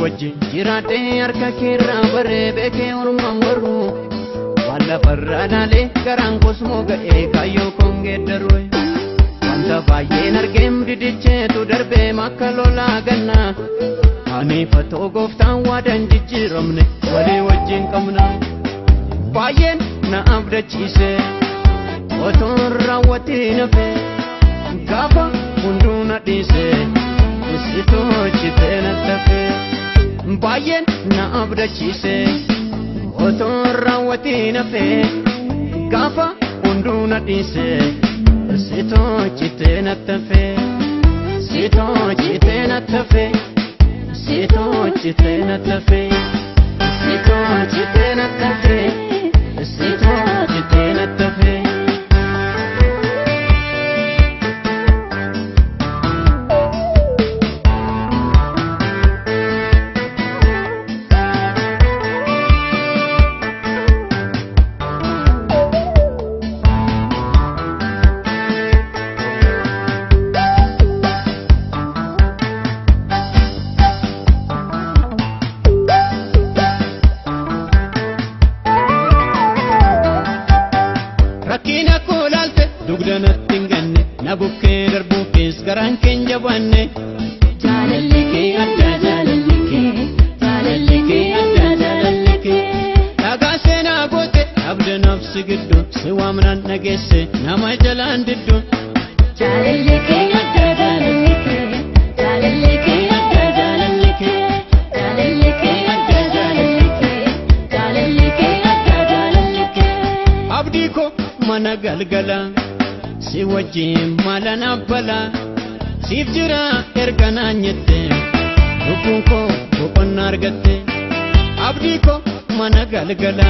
wajjin jiraadhe harka keerraa baree beekee ormaan warru walla farraadhaalee garaan kosmoo ga'ee kaayyoo koon geeddarwe wanta baay'een argeem didicheetu darbee makka lolaa ganna ani fatoo gooftaan waadan jijjiiramne walii wajjin qabna baay'een na abdachiise otoon raawwatiin hafe gaafa hunduu na dhiise isitoo chitee na tafe baay'een na abdachiise otoon raawwatiin hafe gaafa hunduu na dhiise isitoo chitee na tafe isitoo chitee na tafe isitoo chitee na tafe isitoo chitee na tafe isitoo chitee na tafe Rakina kolalte dugdana tinganne nabukke darbukkes garan kenja banne jaalallike adda jaalallike nagasena gote abda nafsi giddu siwamnan nagesse nama jalan diddu jaalallike adda jaalallike abdiko mana galgala si wajjin malana bala siif jira ergana nyette rukunko boqonna argatte abdiko mana galgala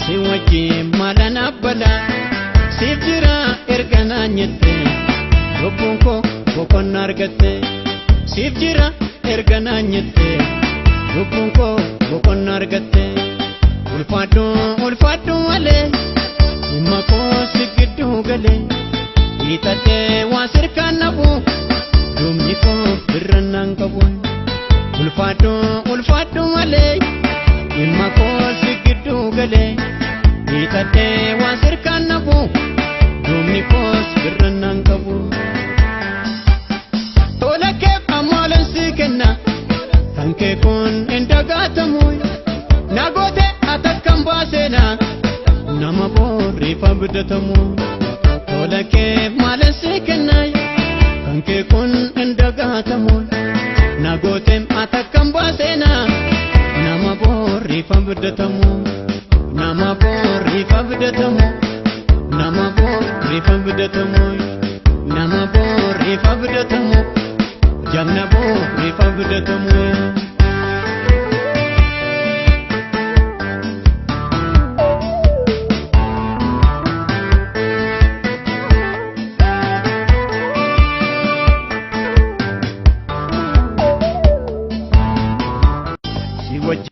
si wajjin malana bala siif jira ergana nyette rukunko boqonna argatte siif jira ergana nyette rukunko boqonna argatte ulfaadhu ale mako sigiddu gale itate wasirkan nabu dumni ko birran qabu ulfaadhu ale mako sigiddu gale itate wasirkan nabu dumni ko birran qabu tolake amalan sikenna tanke kun indagatamu nagote atakam basena nama borri fabdatamu tolake malasekenay kanke kun indagatamu nagotem atakam basena nama borri fabdatamu nama borri fabdatamu nama borri fabdatamu nama borri fabdatamu jamna borri fabdatamu